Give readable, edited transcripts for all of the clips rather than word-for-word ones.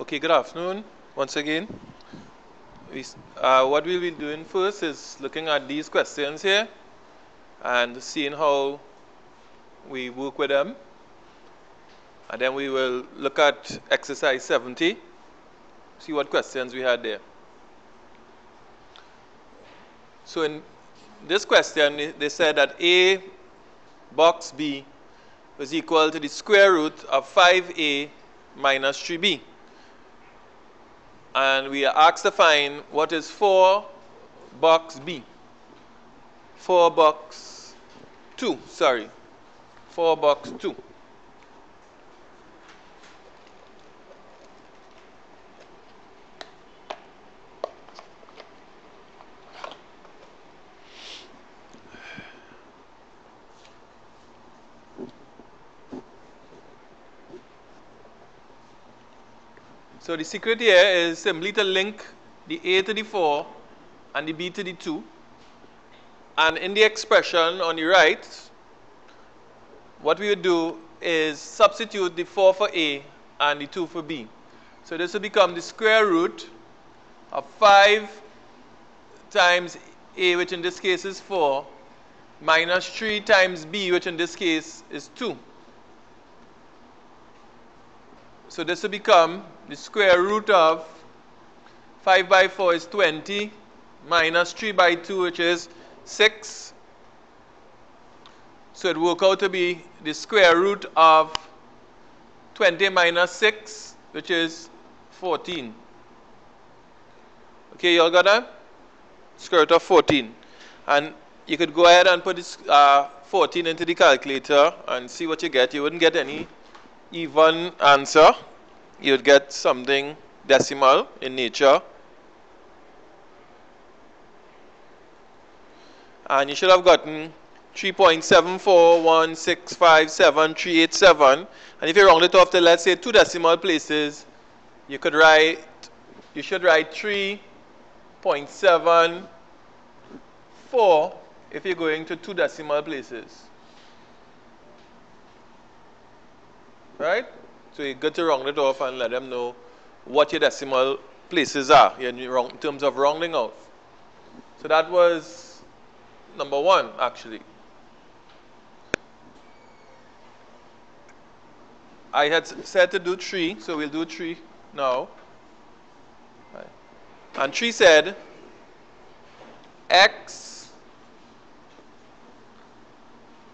Okay, good afternoon once again. What we'll be doing first is looking at these questions here and seeing how we work with them. And then we will look at exercise 70, see what questions we had there. So in this question, they said that A box B was equal to the square root of 5A minus 3B. And we are asked to find what is 4 box B. 4 box 2, sorry. 4 box 2. So the secret here is simply to link the A to the 4 and the B to the 2. And in the expression on the right, what we would do is substitute the 4 for A and the 2 for B. So this will become the square root of 5 times A, which in this case is 4, minus 3 times B, which in this case is 2. So this will become the square root of 5 by 4 is 20, minus 3 by 2, which is 6. So it works out to be the square root of 20 minus 6, which is 14. Okay, you all got that? Square root of 14. And you could go ahead and put this 14 into the calculator and see what you get. You wouldn't get any even answer. You would get something decimal in nature. And you should have gotten 3.741657387. And if you round it off to, let's say, 2 decimal places, you should write 3.74 if you're going to 2 decimal places. Right? So you're good to round it off and let them know what your decimal places are in terms of rounding out. So that was number 1, actually. I had said to do 3, so we'll do 3 now. Right. And 3 said X,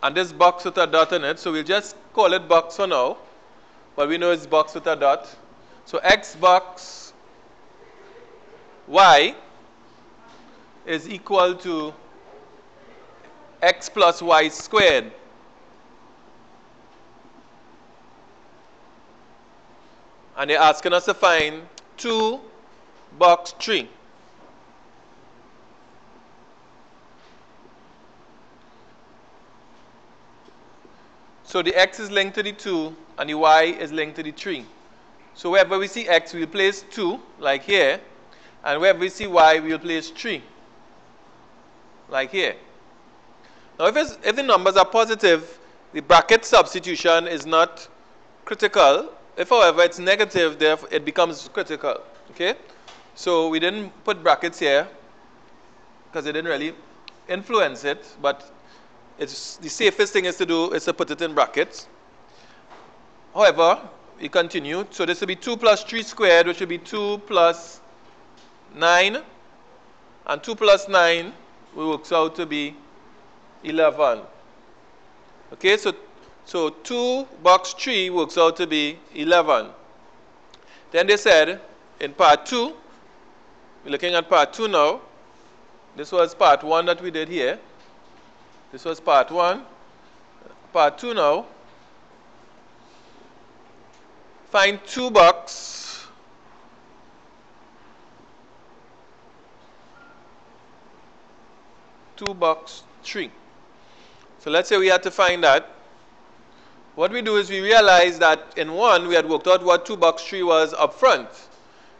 and this box with a dot in it, so we'll just call it box for now. But we know it's box with a dot. So X box Y is equal to X plus Y squared. And they're asking us to find 2 box 3. So the X is linked to the 2 and the Y is linked to the 3. So wherever we see X, we'll place 2, like here. And wherever we see Y, we'll place 3, like here. Now if the numbers are positive, the bracket substitution is not critical. If, however, it's negative, therefore it becomes critical. Okay? So we didn't put brackets here because it didn't really influence it, but it's the safest thing is to do is to put it in brackets. However, we continue. So this will be 2 plus 3 squared, which will be 2 plus 9. And 2 plus 9 works out to be 11. Okay, so 2 box 3 works out to be 11. Then they said in part 2, we're looking at part 2 now. This was part 1 that we did here. This was part 1. Part 2 now. Find 2 box 3. So let's say we had to find that. what we do is we realize that in 1 we had worked out what 2-box tree was up front.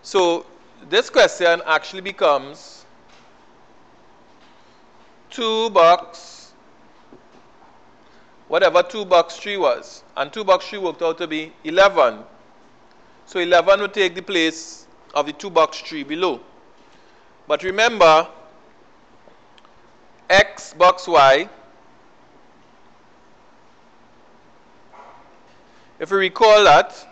So this question actually becomes 2-box, whatever 2-box tree was. And 2-box tree worked out to be 11. So 11 would take the place of the 2-box tree below. But remember, x box y, if we recall that,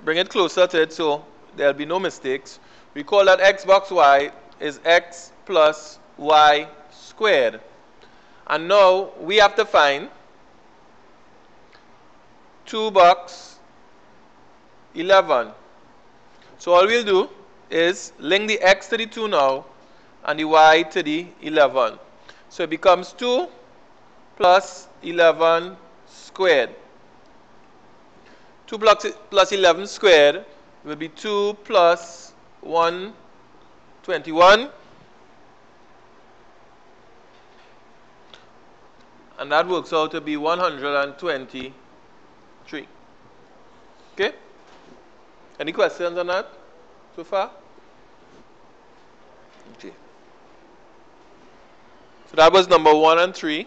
bring it closer to it so there'll be no mistakes. Recall that x box y is x plus y squared. And now we have to find 2-box 11. So all we'll do is link the x to the 2 now and the y to the 11. So it becomes 2 plus 11 squared. 2 plus 11 squared will be 2 plus 121. And that works out to be 123. Okay? Any questions on that so far? Okay. So that was number 1 and 3.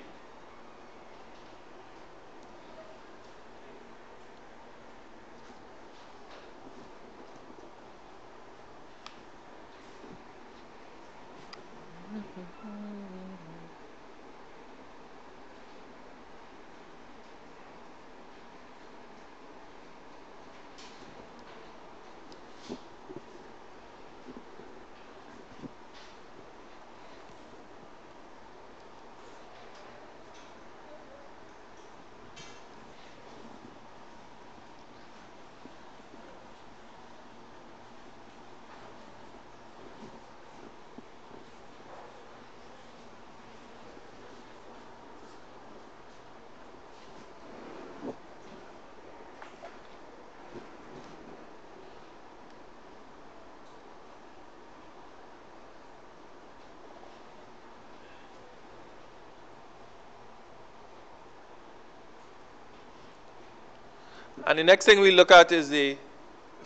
And the next thing we look at is the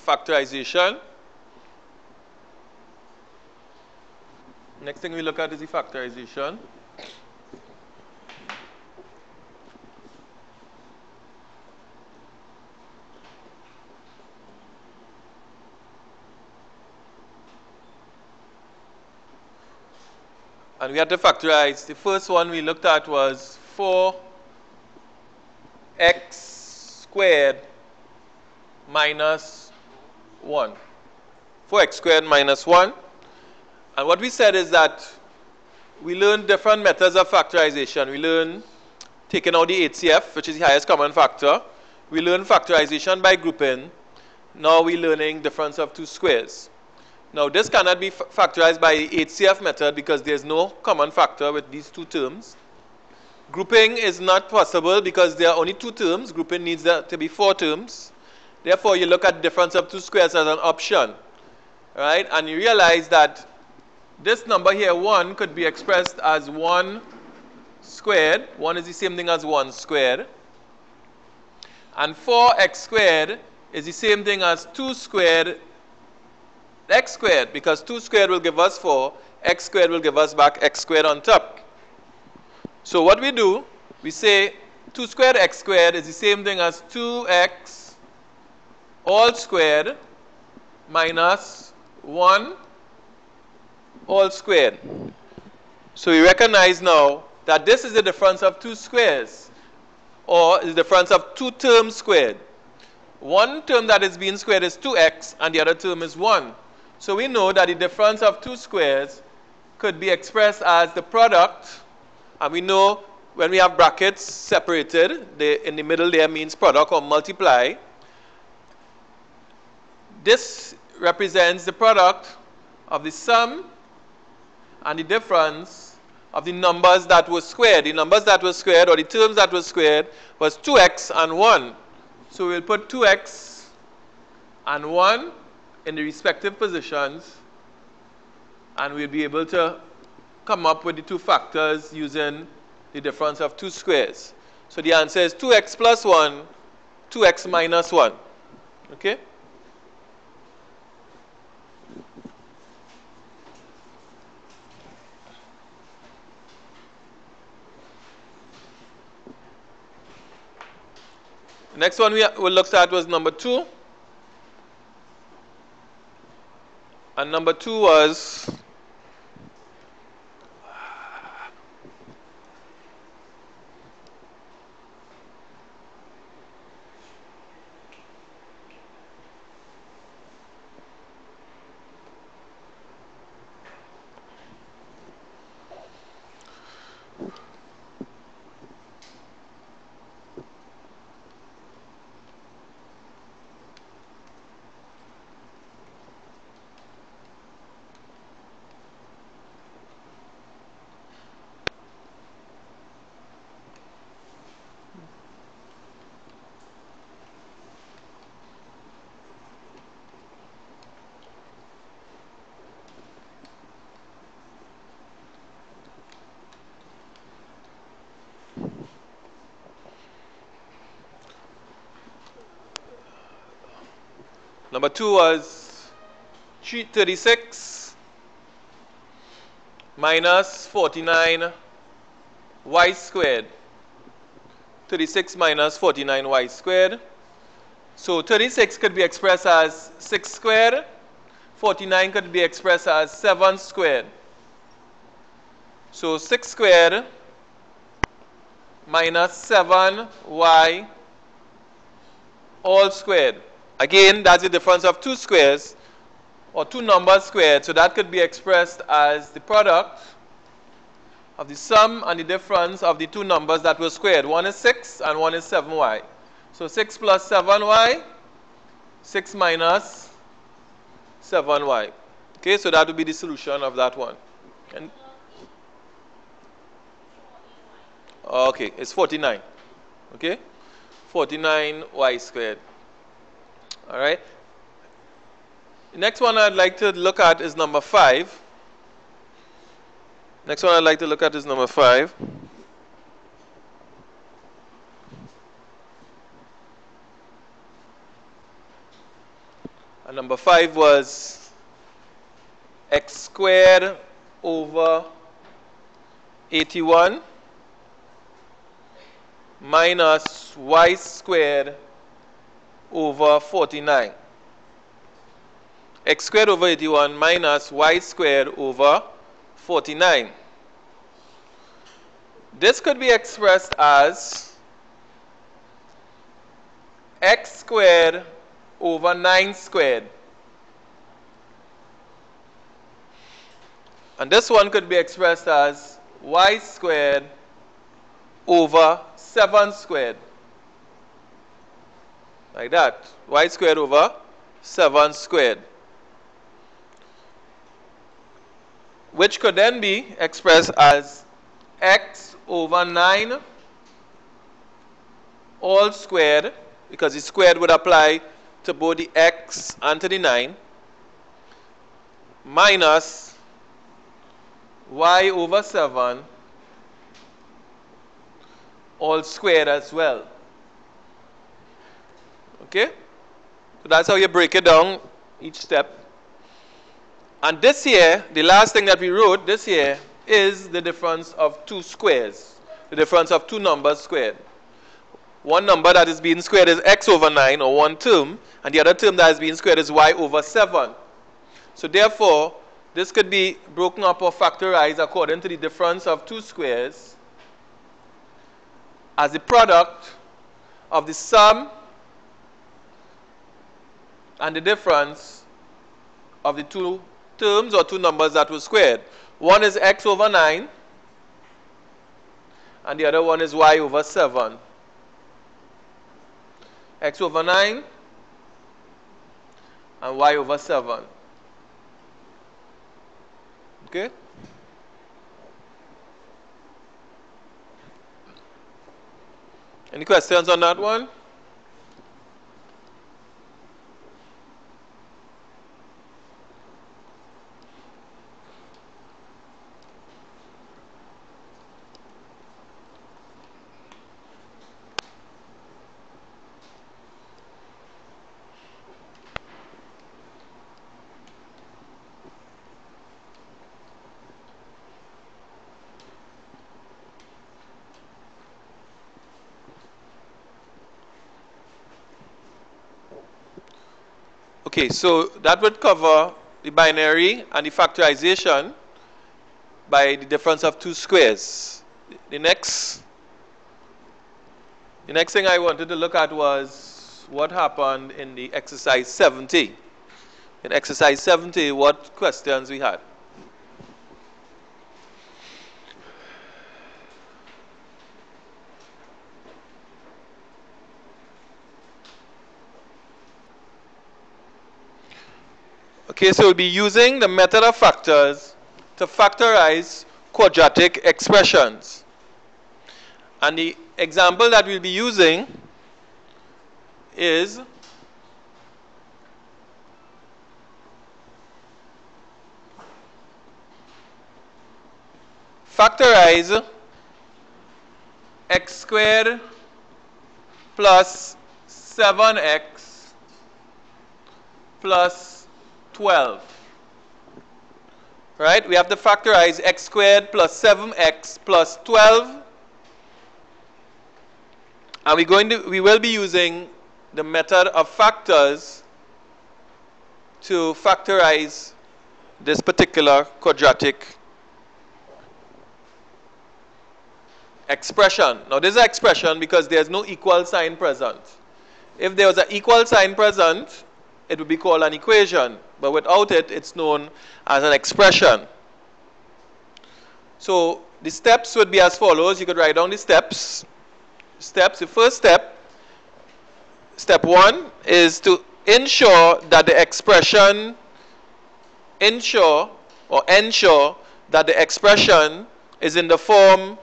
factorization. Next thing we look at is the factorization. And we had to factorize. The first one we looked at was 4x squared minus 1. 4x squared minus 1. And what we said is that we learned different methods of factorization. We learned taking out the HCF, which is the highest common factor. We learned factorization by grouping. Now we're learning difference of two squares. Now this cannot be factorized by the HCF method because there's no common factor with these two terms. Grouping is not possible because there are only 2 terms. Grouping needs there to be 4 terms. Therefore, you look at difference of two squares as an option. Right? And you realize that this number here, 1, could be expressed as 1 squared. 1 is the same thing as 1 squared. And 4x squared is the same thing as 2 squared x squared, because 2 squared will give us 4, x squared will give us back x squared on top. So what we do, we say 2 squared x squared is the same thing as 2x all squared minus 1 all squared. So we recognize now that this is the difference of 2 squares, or the difference of 2 terms squared. One term that is being squared is 2x and the other term is 1. So we know that the difference of 2 squares could be expressed as the product, and we know when we have brackets separated, in the middle there means product or multiply. This represents the product of the sum and the difference of the numbers that were squared. The numbers that were squared, or the terms that were squared, was 2x and 1. So we'll put 2x and 1 in the respective positions, and we'll be able to come up with the 2 factors using the difference of 2 squares. So the answer is 2x plus 1 2x minus 1. Okay? The next one we looked at was number 2. And number 2 was number 2 was 36 minus 49 y squared. 36 minus 49 y squared. So 36 could be expressed as 6 squared. 49 could be expressed as 7 squared. So 6 squared minus 7y all squared. Again, that's the difference of two squares, or two numbers squared. So that could be expressed as the product of the sum and the difference of the two numbers that were squared. One is 6 and one is 7y. So 6 plus 7y, 6 minus 7y. Okay, so that would be the solution of that one. And okay, it's 49. Okay, 49y squared. All right. The next one I'd like to look at is number 5. Next one I'd like to look at is number 5. And number 5 was x squared over 81 minus y squared over 49. X squared over 81 minus y squared over 49. This could be expressed as x squared over 9 squared. And this one could be expressed as y squared over 7 squared. Like that. Y squared over 7 squared. Which could then be expressed as x over 9 all squared, because the squared would apply to both the x and to the 9, minus y over 7 all squared as well. Okay? So that's how you break it down each step. And this here, the last thing that we wrote this here is the difference of two squares. The difference of two numbers squared. One number that is being squared is x over 9, or one term, and the other term that is being squared is y over 7. So therefore, this could be broken up or factorized according to the difference of two squares as the product of the sum and the difference of the two terms or two numbers that were squared. One is x over 9 and the other one is y over 7. X over 9 and y over 7. Okay? Any questions on that one? Okay, so that would cover the binary and the factorization by the difference of two squares. The next thing I wanted to look at was what happened in the exercise 70. In exercise 70, what questions we had? Okay, so we'll be using the method of factors to factorize quadratic expressions. And the example that we'll be using is factorize x squared plus 7x plus 12. Right? We have to factorize x squared plus 7x plus 12. And we will be using the method of factors to factorize this particular quadratic expression. Now this is an expression because there's no equal sign present. If there was an equal sign present, it would be called an equation. But without it, it's known as an expression. So the steps would be as follows. You could write down the steps. The first step, step 1, is to ensure that the expression, ensure that the expression is in the form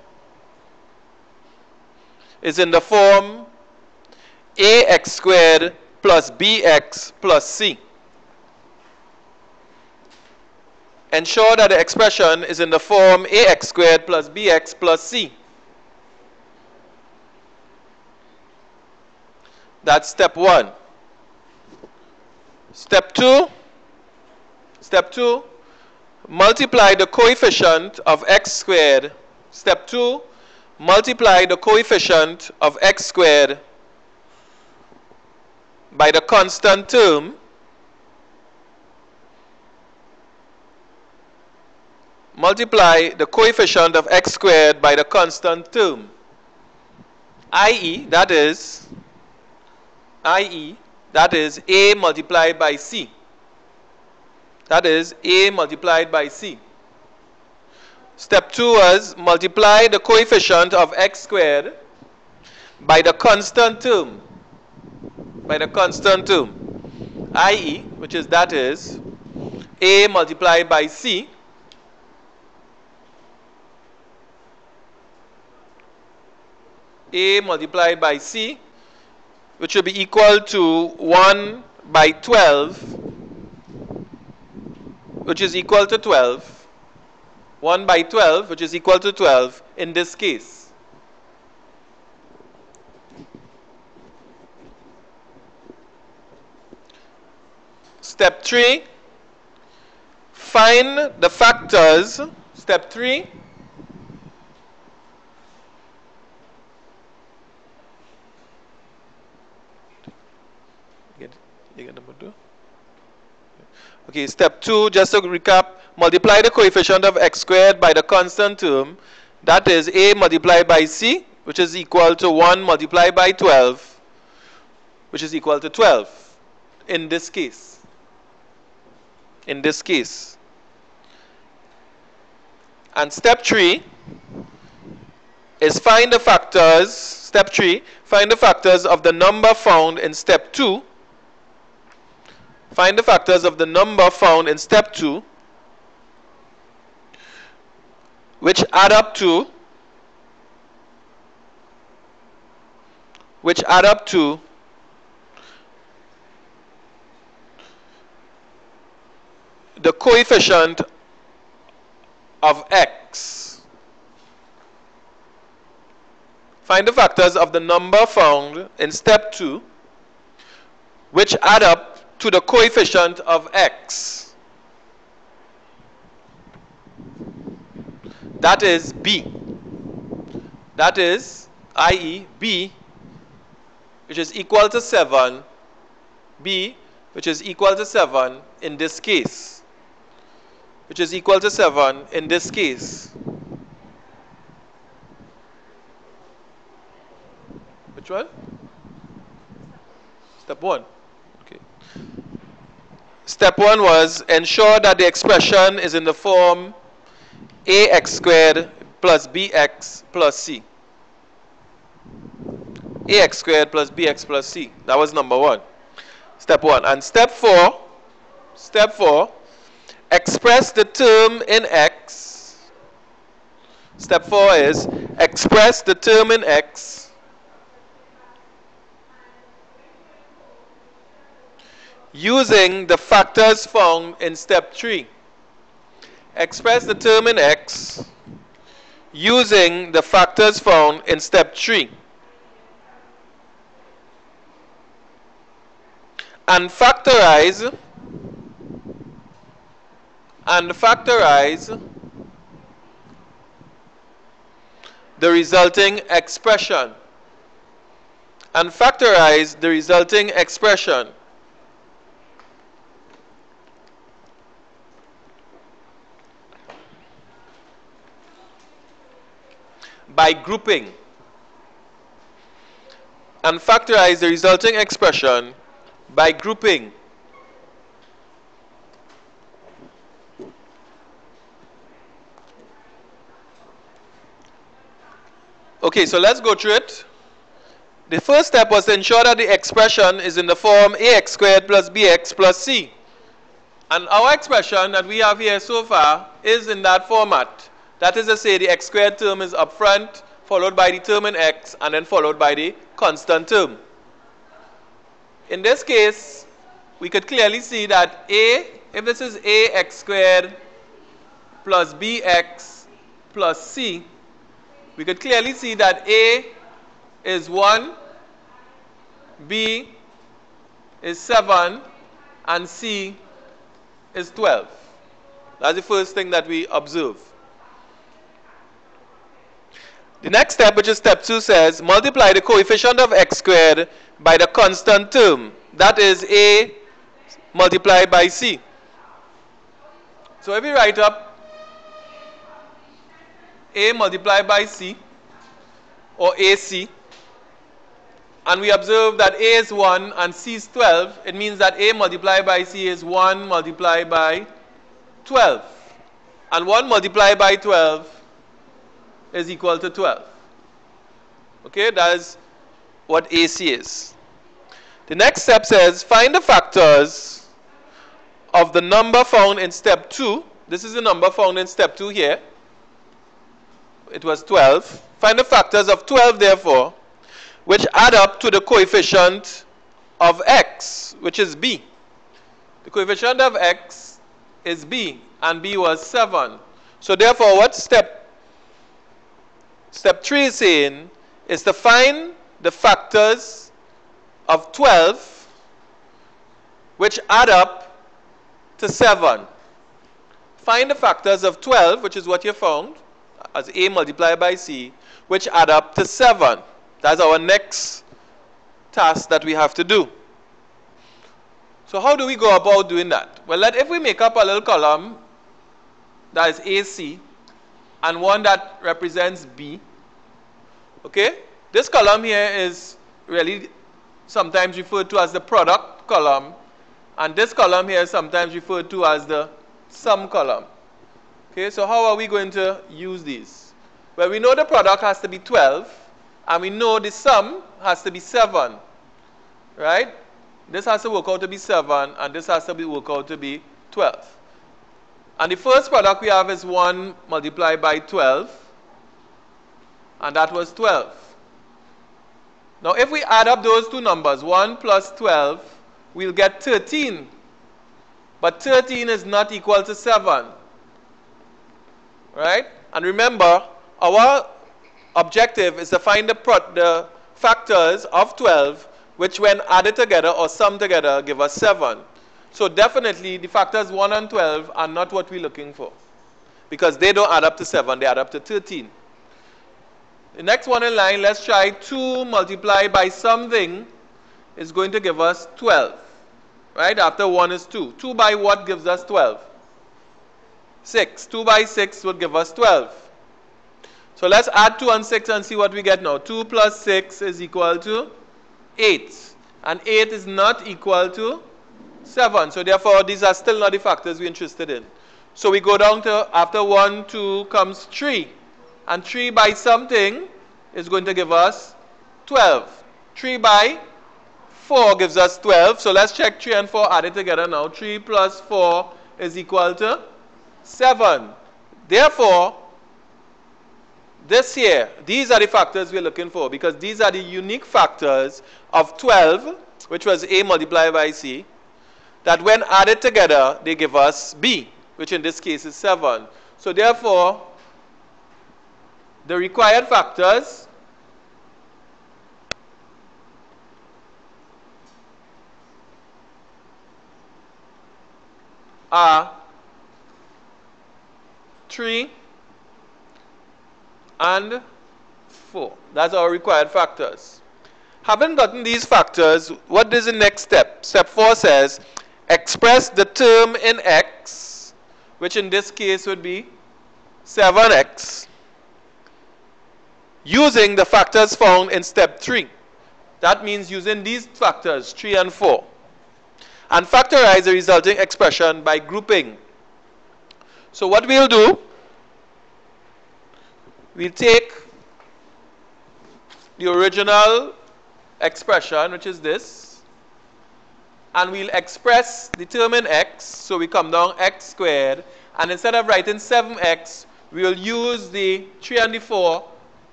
ax squared plus bx plus c. Ensure that the expression is in the form ax squared plus bx plus c. That's step 1. Step 2, multiply the coefficient of x squared. Step 2, multiply the coefficient of x squared by the constant term i.e. that is a multiplied by c. Step 2 was multiply the coefficient of x squared by the constant term, i.e. that is a multiplied by c which will be equal to 1 by 12, which is equal to 12. 1 by 12, which is equal to 12 in this case. Step 3, find the factors. Step 3, okay, step 2, just to recap, multiply the coefficient of x squared by the constant term, that is a multiplied by c, which is equal to 1 multiplied by 12, which is equal to 12 in this case. And step 3 is find the factors. Step 3, find the factors of the number found in step 2. Find the factors of the number found in step 2 which add up to the coefficient of x. Find the factors of the number found in step 2 which add up to the coefficient of x. That is b. That is, i.e. b, which is equal to 7. b, which is equal to 7 in this case. Which is equal to 7 in this case. Which one? Step 1. Okay. Step 1 was ensure that the expression is in the form ax squared plus bx plus c. Ax squared plus bx plus c. That was number 1. Step 1. And step 4, express the term in x. Step 4 is express the term in x using the factors found in step 3. Express the term in x using the factors found in step 3. And factorize the resulting expression. And factorize the resulting expression. By grouping. And factorize the resulting expression by grouping. Okay, so let's go through it. The first step was to ensure that the expression is in the form ax squared plus bx plus c. And our expression that we have here so far is in that format. That is to say, the x squared term is up front, followed by the term in x, and then followed by the constant term. In this case, we could clearly see that if this is ax squared plus bx plus c, we could clearly see that a is 1, b is 7, and c is 12. That's the first thing that we observe. The next step, which is step 2, says multiply the coefficient of x squared by the constant term. That is a multiplied by c. So if we write up a multiplied by c, or ac, and we observe that a is 1 and c is 12, it means that a multiplied by c is 1 multiplied by 12. And 1 multiplied by 12 is equal to 12. Okay, that is what AC is. The next step says find the factors of the number found in step 2. This is the number found in step 2 here. It was 12. Find the factors of 12, therefore, which add up to the coefficient of x, which is b. The coefficient of x is b, and b was 7. So therefore, what step 3 is saying is to find the factors of 12 which add up to 7. Find the factors of 12, which is what you found, as a multiplied by c, which add up to 7. That's our next task that we have to do. So how do we go about doing that? Well, if we make up a little column that is AC and one that represents B, okay? This column here is really sometimes referred to as the product column, and this column here is sometimes referred to as the sum column. Okay, so how are we going to use these? Well, we know the product has to be 12, and we know the sum has to be 7, right? This has to work out to be 7, and this has to work out to be 12. And the first product we have is 1 multiplied by 12, and that was 12. Now, if we add up those two numbers, 1 plus 12, we'll get 13. But 13 is not equal to 7. Right? And remember, our objective is to find the factors of 12, which when added together or summed together give us 7. So definitely the factors 1 and 12 are not what we're looking for, because they don't add up to 7, they add up to 13. The next one in line, let's try 2 multiplied by something is going to give us 12. Right? After 1 is 2. 2 by what gives us 12? 6. 2 by 6 would give us 12. So let's add 2 and 6 and see what we get now. 2 plus 6 is equal to 8. And 8 is not equal to 7. So therefore, these are still not the factors we're interested in. So we go down to, after 1, 2 comes 3. And 3 by something is going to give us 12. 3 by 4 gives us 12. So let's check 3 and 4 added together now. 3 plus 4 is equal to 7. Therefore, this here, these are the factors we're looking for, because these are the unique factors of 12, which was A multiplied by C, that when added together, they give us B, which in this case is 7. So therefore, the required factors are 3 and 4. That's our required factors. Having gotten these factors, what is the next step? Step 4 says, express the term in x, which in this case would be 7x, using the factors found in step 3. That means using these factors, 3 and 4. And factorize the resulting expression by grouping. So what we'll do, we'll take the original expression, which is this, and we'll express the term in x. So we come down x squared, and instead of writing 7x, we'll use the 3 and the 4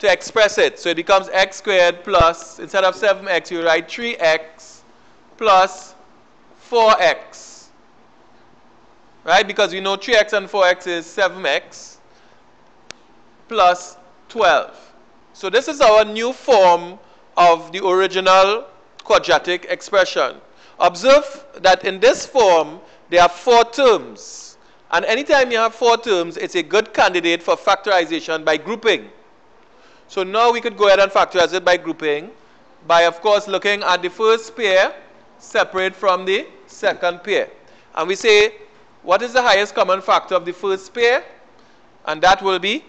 to express it. So it becomes x squared plus, instead of 7x, you write 3x plus 4x. Right? Because we know 3x and 4x is 7x plus 12. So this is our new form of the original quadratic expression. Observe that in this form, there are 4 terms. And anytime you have 4 terms, it's a good candidate for factorization by grouping. So now we could go ahead and factorize it by grouping, by of course looking at the first pair separate from the second pair. And we say, what is the highest common factor of the first pair? And that will be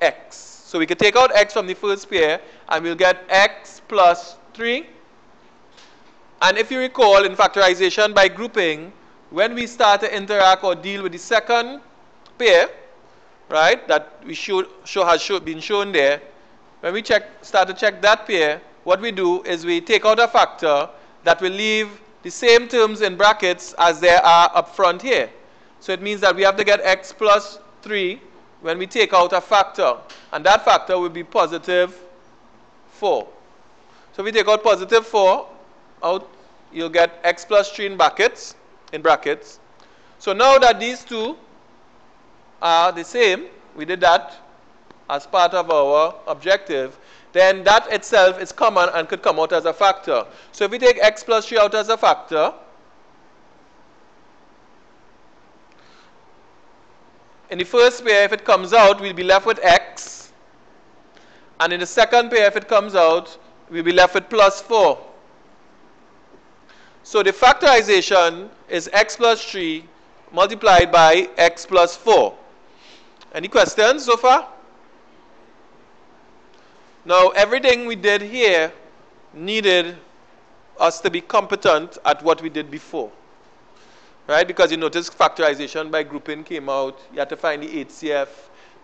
x. So we can take out x from the first pair, and we'll get x plus 3. And if you recall, in factorization by grouping, when we start to interact or deal with the second pair, right, that we has been shown there, when we start to check that pair, what we do is we take out a factor that will leave the same terms in brackets as there are up front here. So it means that we have to get x plus 3 when we take out a factor, and that factor will be positive 4. So if we take out positive 4 out, you'll get x plus 3 in brackets. So now that these two are the same, we did that as part of our objective, then that itself is common and could come out as a factor. So if we take x plus 3 out as a factor, in the first pair, if it comes out, we'll be left with x. And in the second pair, if it comes out, we'll be left with plus 4. So the factorization is x plus 3 multiplied by x plus 4. Any questions so far? Now, everything we did here needed us to be competent at what we did before. Right? Because you notice factorization by grouping came out. You had to find the HCF.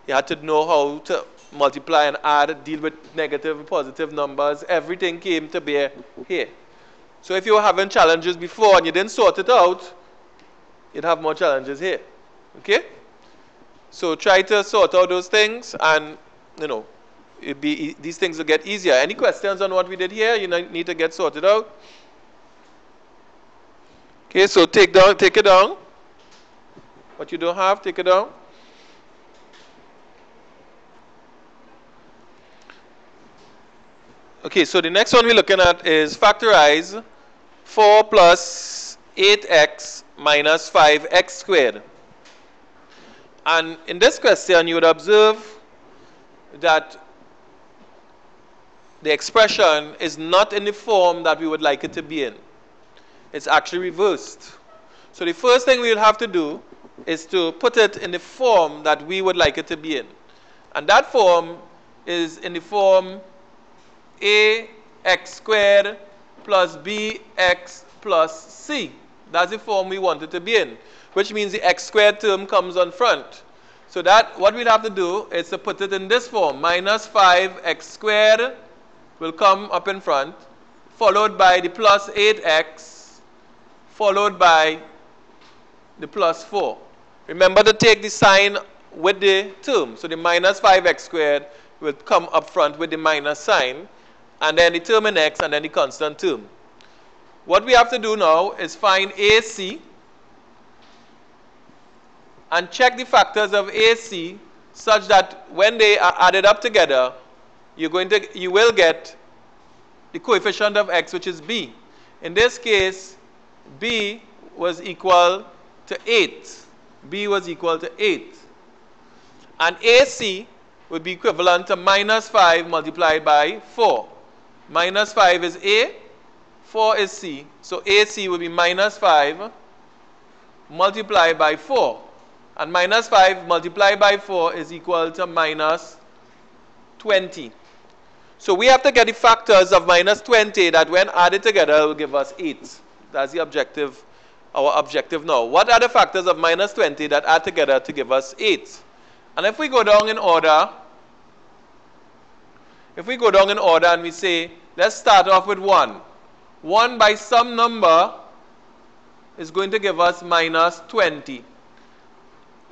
You had to know how to multiply and add, deal with negative and positive numbers. Everything came to bear here. So if you were having challenges before and you didn't sort it out, you'd have more challenges here. Okay? So try to sort out those things, and these things will get easier. Any questions on what we did here? You need to get sorted out. Okay, so take it down. What you don't have, take it down. Okay, so the next one we're looking at is factorize 4 plus 8x minus 5x squared. And in this question, you would observe that the expression is not in the form that we would like it to be in. it's actually reversed. So the first thing we'll have to do is to put it in the form that we would like it to be in. And that form is in the form ax squared plus bx plus c. That's the form we want it to be in, which means the x squared term comes on front. So that what we'll have to do is to put it in this form. Minus 5x squared will come up in front, followed by the plus 8x, followed by the plus 4. Remember to take the sign with the term. So the minus 5x squared will come up front with the minus sign, and then the term in x, and then the constant term. What we have to do now is find AC and check the factors of AC such that when they are added up together, you will get the coefficient of x, which is b. In this case, b was equal to 8. b was equal to 8. And AC would be equivalent to minus 5 multiplied by 4. Minus 5 is A, 4 is C. So AC will be minus 5 multiplied by 4. And minus 5 multiplied by 4 is equal to minus 20. So we have to get the factors of minus 20 that when added together will give us 8. That's the objective, our objective now. What are the factors of minus 20 that add together to give us 8? And if we go down in order, and we say, let's start off with 1. 1 by some number is going to give us minus 20.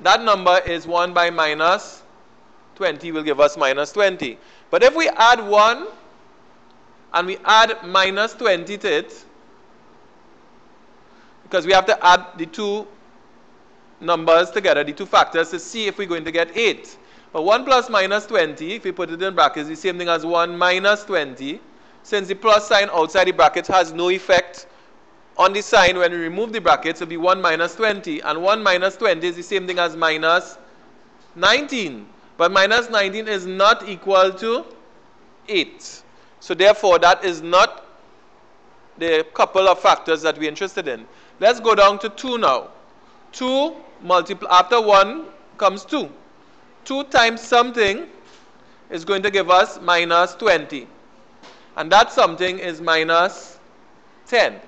That number is 1 by minus 20 will give us minus 20. But if we add 1 and we add minus 20 to it, because we have to add the two numbers together, the two factors, to see if we're going to get 8. But 1 plus minus 20, if we put it in brackets, is the same thing as 1 minus 20. Since the plus sign outside the bracket has no effect on the sign when we remove the brackets, it will be 1 minus 20. And 1 minus 20 is the same thing as minus 19. But minus 19 is not equal to 8. So therefore, that is not the couple of factors that we're interested in. Let's go down to 2 now. 2 after 1 comes 2. 2 times something is going to give us minus 20. And that something is minus 10.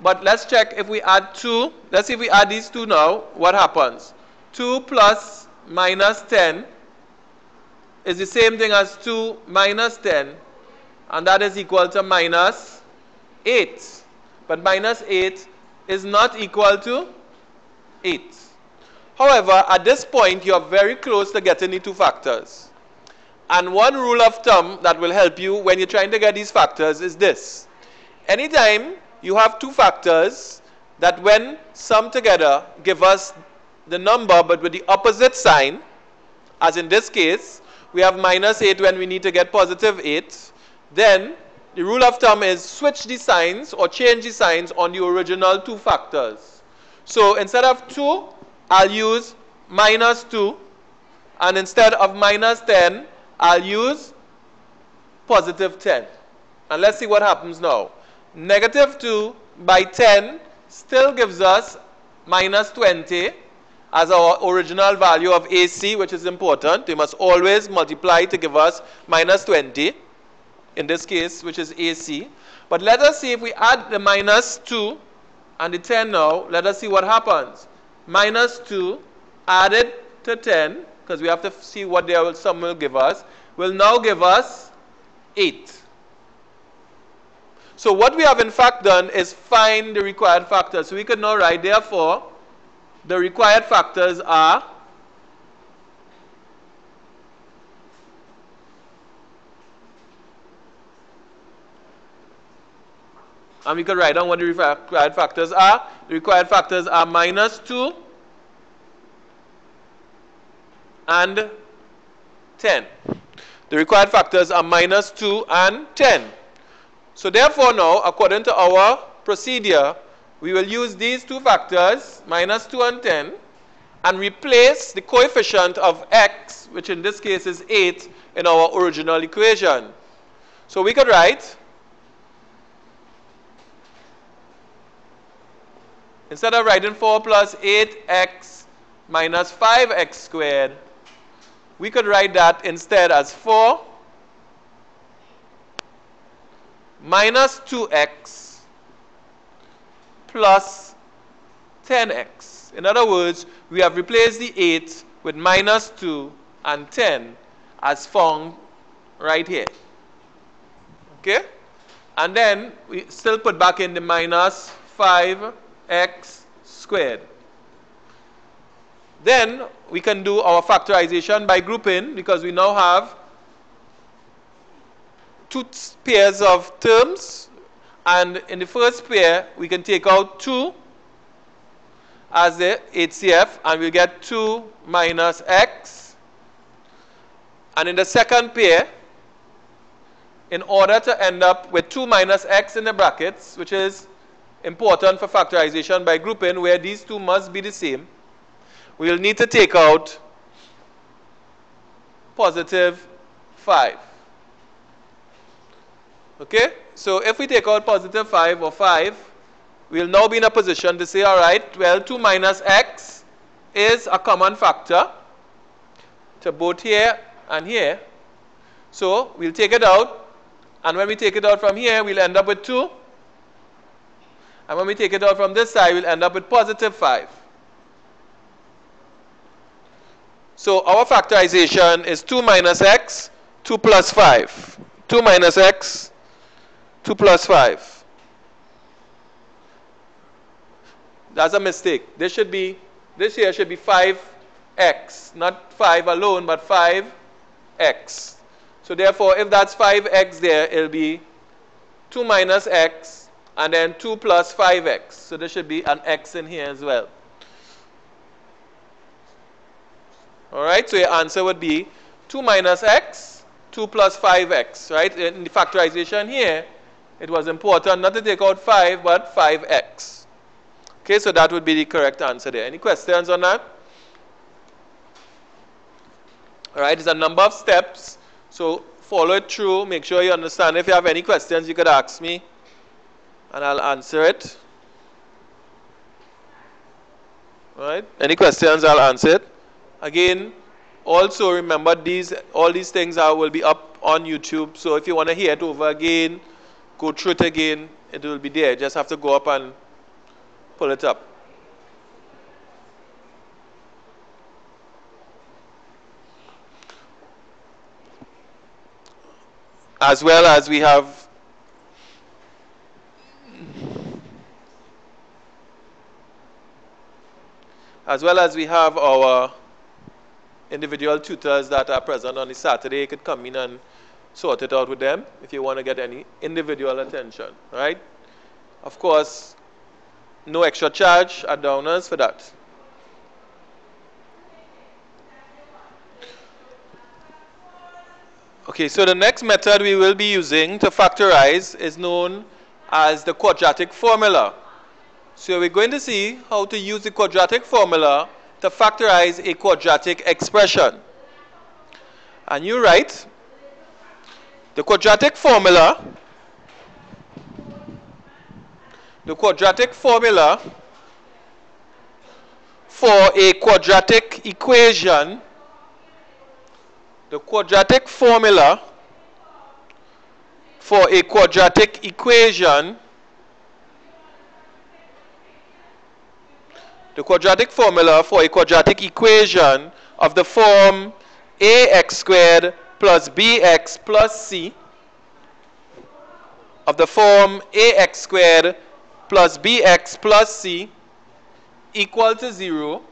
But let's check if we add 2. Let's see if we add these two now, what happens? 2 plus minus 10 is the same thing as 2 minus 10. And that is equal to minus 8. But minus 8 is not equal to 8. However, at this point, you are very close to getting the two factors. And one rule of thumb that will help you when you're trying to get these factors is this. Anytime you have two factors that when summed together give us the number but with the opposite sign, as in this case, we have minus 8 when we need to get positive 8, then the rule of thumb is switch the signs or change the signs on the original two factors. So instead of 2, I'll use minus 2, and instead of minus 10, I'll use positive 10. And let's see what happens now. Negative 2 by 10 still gives us minus 20 as our original value of AC, which is important. We must always multiply to give us minus 20, in this case, which is AC. But let us see if we add the minus 2 and the 10 now, let us see what happens. Minus 2 added to 10, because we have to see what their sum will give us, will now give us 8. So what we have in fact done is find the required factors. So we could now write, therefore, the required factors are and we could write down what the required factors are. The required factors are minus 2 and 10. The required factors are minus 2 and 10. So therefore now, according to our procedure, we will use these two factors, minus 2 and 10, and replace the coefficient of x, which in this case is 8, in our original equation. So we could write instead of writing 4 plus 8x minus 5x squared, we could write that instead as 4 minus 2x plus 10x. In other words, we have replaced the 8 with minus 2 and 10 as found right here. Okay? And then we still put back in the minus 5x squared. Then we can do our factorization by grouping, because we now have two pairs of terms, and in the first pair we can take out 2 as the HCF and we'll get 2 minus x, and in the second pair, in order to end up with 2 minus x in the brackets, which is important for factorization by grouping where these two must be the same, we will need to take out positive 5. Okay? So if we take out positive 5 or 5, we'll now be in a position to say, all right, well, 2 minus x is a common factor to both here and here. So we'll take it out, and when we take it out from here, we'll end up with 2. And when we take it out from this side, we'll end up with positive 5. So our factorization is 2 minus x, 2 plus 5. 2 minus x, 2 plus 5. That's a mistake. This here should be 5x, not 5 alone, but 5x. So therefore, if that's 5x there, it'll be 2 minus x, and then 2 plus 5x. So there should be an x in here as well. All right, so your answer would be 2 minus x, 2 plus 5x, right? In the factorization here, it was important not to take out 5, but 5x. Okay, so that would be the correct answer there. Any questions on that? All right, there's a number of steps, so follow it through. Make sure you understand. If you have any questions, you could ask me, and I'll answer it. All right, any questions, I'll answer it. Again, also remember all these things will be up on YouTube. So if you want to hear it over again, go through it again, it will be there. Just have to go up and pull it up. As well as we have our individual tutors that are present on the Saturday. You could come in and sort it out with them if you want to get any individual attention, right? Of course, no extra charge at Downers for that. Okay, so the next method we will be using to factorize is known as the quadratic formula. So we're going to see how to use the quadratic formula to factorize a quadratic expression. And you write the quadratic formula for a quadratic equation, the quadratic formula for a quadratic equation of the form ax squared plus bx plus c, of the form ax squared plus bx plus c equal to 0,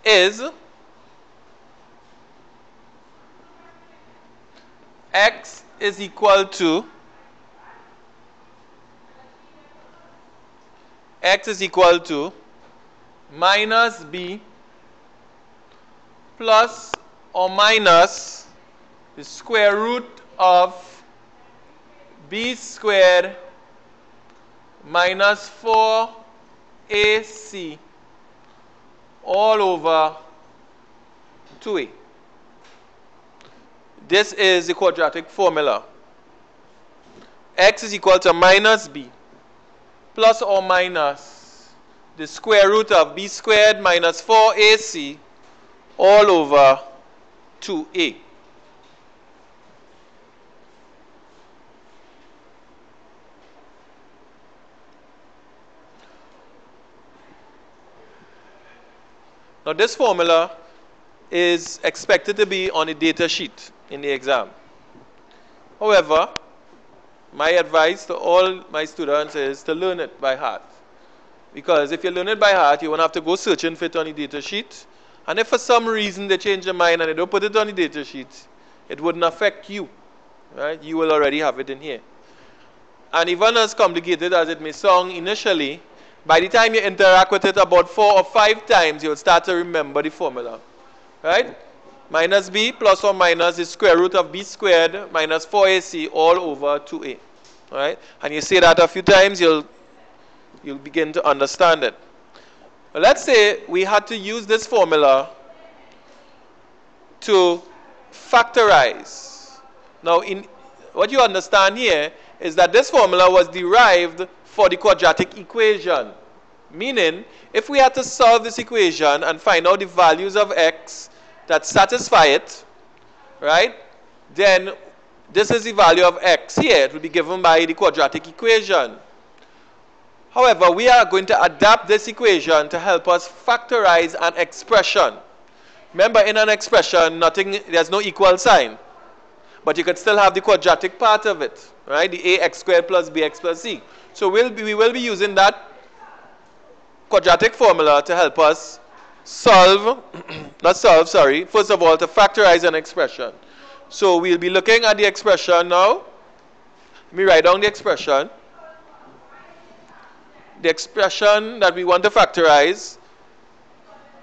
is x is equal to minus b plus or minus the square root of b squared minus 4ac all over 2a. This is the quadratic formula. X is equal to minus b plus or minus the square root of b squared minus 4ac all over 2a. Now this formula is expected to be on the data sheet in the exam. However, my advice to all my students is to learn it by heart. Because if you learn it by heart, you won't have to go searching for it on the data sheet. And if for some reason they change their mind and they don't put it on the data sheet, it wouldn't affect you. Right? You will already have it in here. And even as complicated as it may sound initially, by the time you interact with it about 4 or 5 times, you'll start to remember the formula. Right? Minus b plus or minus the square root of b squared minus 4ac all over 2a. Right? And you say that a few times, you'll begin to understand it. But let's say we had to use this formula to factorize. Now, what you understand here is that this formula was derived for the quadratic equation. Meaning, if we had to solve this equation and find out the values of x that satisfy it, right, then this is the value of x here. It will be given by the quadratic equation. However, we are going to adapt this equation to help us factorize an expression. Remember, in an expression, there's no equal sign. But you could still have the quadratic part of it, right? The ax squared plus bx plus c. So we will be using that quadratic formula to help us first of all, to factorize an expression. So we'll be looking at the expression now. Let me write down the expression. The expression that we want to factorize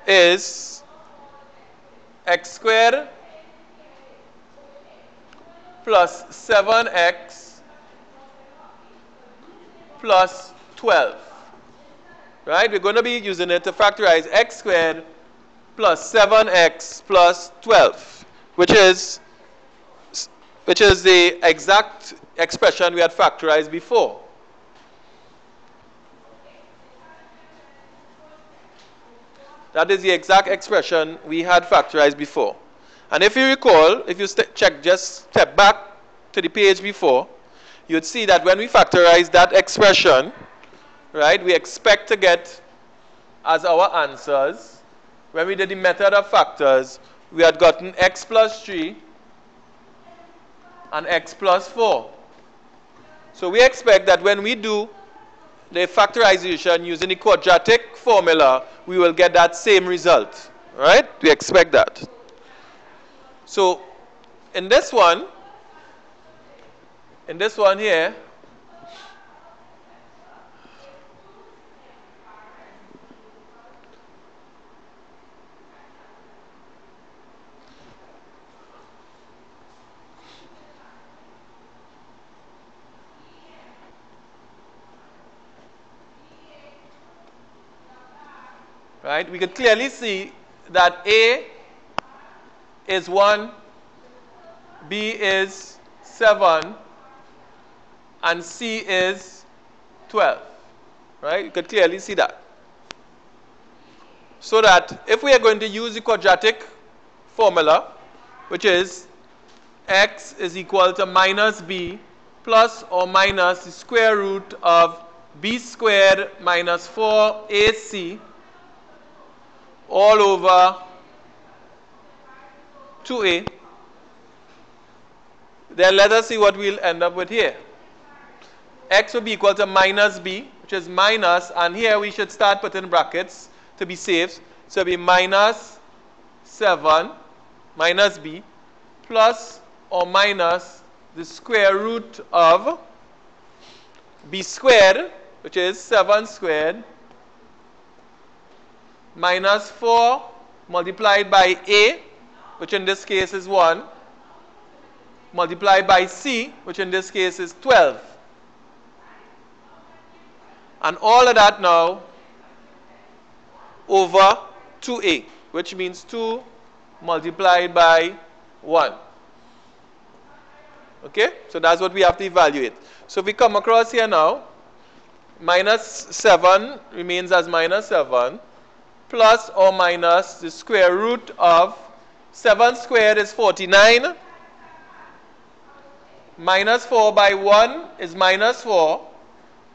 is x squared plus 7x plus 12. Right? We're going to be using it to factorize x squared plus 7x plus 12, which is the exact expression we had factorized before. That is the exact expression we had factorized before. And if you recall, if you just step back to the page before, you'd see that when we factorize that expression, right, we expect to get as our answers, when we did the method of factors, we had gotten x plus 3 and x plus 4. So we expect that when we do the factorization using the quadratic formula, we will get that same result. Right? We expect that. So in this one here, right, we could clearly see that A is 1, B is 7, and C is 12. Right? You could clearly see that. So that if we are going to use the quadratic formula, which is x is equal to minus b plus or minus the square root of b squared minus 4ac all over 2a, then let us see what we'll end up with here. X will be equal to minus b, which is minus, and here we should start putting brackets to be safe. So it'll be minus 7 minus b plus or minus the square root of b squared, which is 7 squared, minus 4 multiplied by a, which in this case is 1, multiplied by c, which in this case is 12. And all of that now over 2a, which means 2 multiplied by 1. Okay, so that's what we have to evaluate. So if we come across here now, minus 7 remains as minus 7, plus or minus the square root of 7 squared is 49, minus 4 by 1 is minus 4,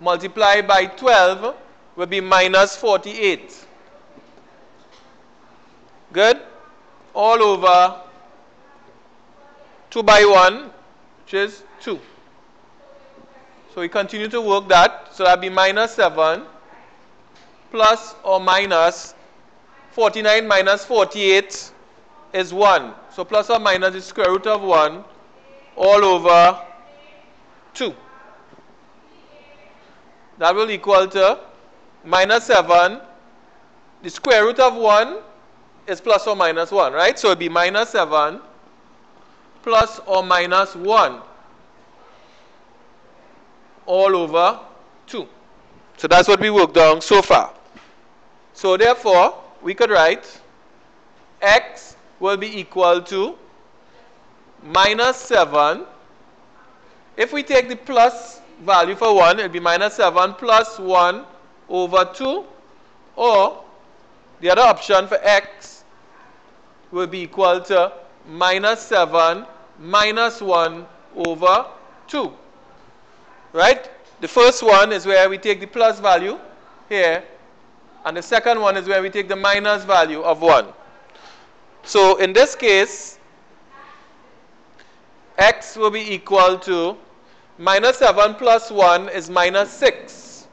multiplied by 12 will be minus 48. Good? All over 2 by 1, which is 2. So we continue to work that. So that will be minus 7 plus or minus 49 minus 48 is 1. So plus or minus the square root of 1 all over 2. That will equal to minus 7. The square root of 1 is plus or minus 1, right? So it will be minus 7 plus or minus 1 all over 2. So that's what we worked on so far. So therefore, we could write x will be equal to minus 7. If we take the plus value for 1, it will be minus 7 plus 1 over 2. Or the other option for x will be equal to minus 7 minus 1 over 2. Right? The first one is where we take the plus value here, and the second one is where we take the minus value of 1. So in this case, x will be equal to minus 7 plus 1 is minus 6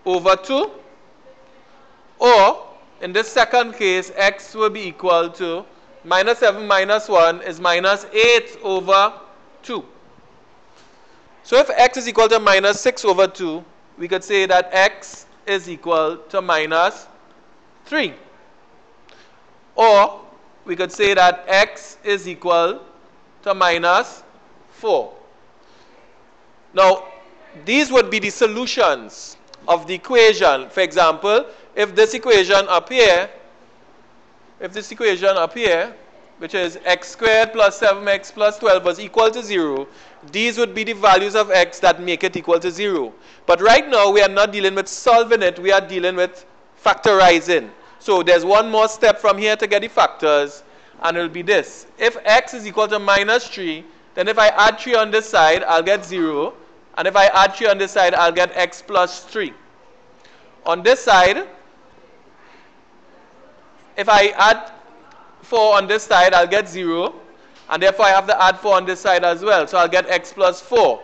over 2. Or in this second case, x will be equal to minus 7 minus 1 is minus 8 over 2. So if x is equal to minus 6 over 2, we could say that x is equal to minus 3. Or we could say that x is equal to minus 4. Now, these would be the solutions of the equation. For example, if this equation up here, which is x squared plus 7x plus 12 was equal to 0, these would be the values of x that make it equal to 0. But right now, we are not dealing with solving it, we are dealing with factorizing. So there's one more step from here to get the factors, and it will be this. If x is equal to minus 3, then if I add 3 on this side, I'll get 0. And if I add 3 on this side, I'll get x plus 3. On this side, if I add 4 on this side, I'll get 0. And therefore, I have to add 4 on this side as well. So I'll get x plus 4.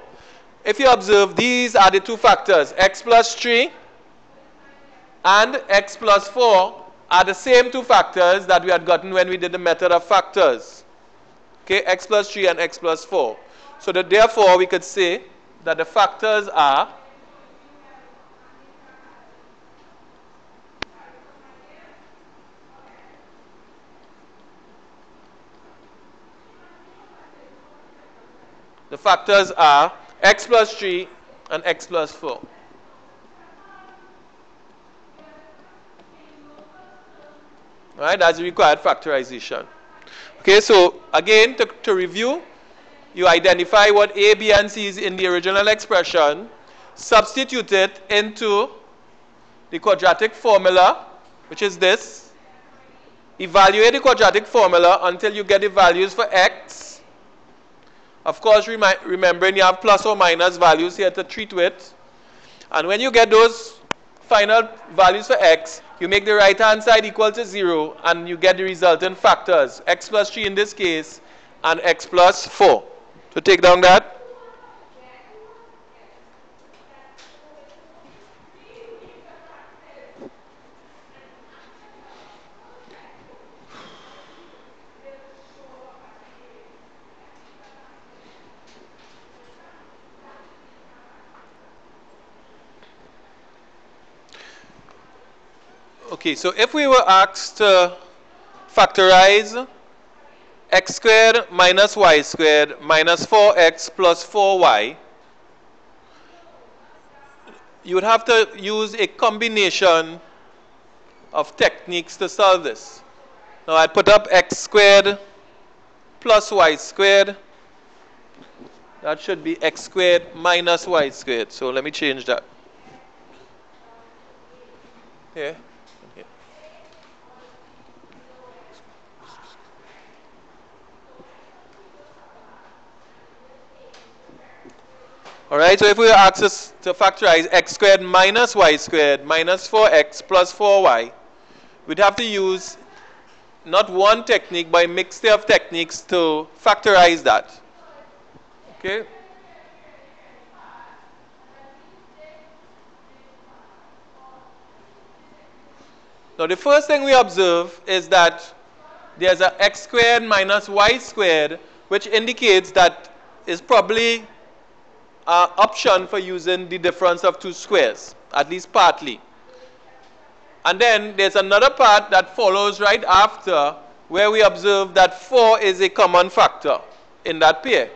If you observe, these are the two factors. X plus 3 and x plus 4 are the same two factors that we had gotten when we did the method of factors. Okay, x plus 3 and x plus 4. So that therefore, we could say that the factors are x plus 3 and x plus 4. Alright, that's the required factorization. Okay, so again, to review, you identify what a, b, and c is in the original expression, substitute it into the quadratic formula, which is this. Evaluate the quadratic formula until you get the values for x. Of course, remembering you have plus or minus values here to treat with. And when you get those final values for x, you make the right-hand side equal to 0, and you get the resultant factors, x plus 3 in this case, and x plus 4. So take down that. Okay, so if we were asked to factorize x squared minus y squared minus 4x plus 4y, you would have to use a combination of techniques to solve this. Now I put up x squared plus y squared. That should be x squared minus y squared. So let me change that. Here. Here. All right, so if we were asked us to factorize x squared minus y squared minus 4x plus 4y, we'd have to use not one technique, but a mixture of techniques to factorize that. Okay? Now the first thing we observe is that there's a x squared minus y squared, which indicates that is probably an option for using the difference of two squares, at least partly. And then there's another part that follows right after, where we observe that 4 is a common factor in that pair.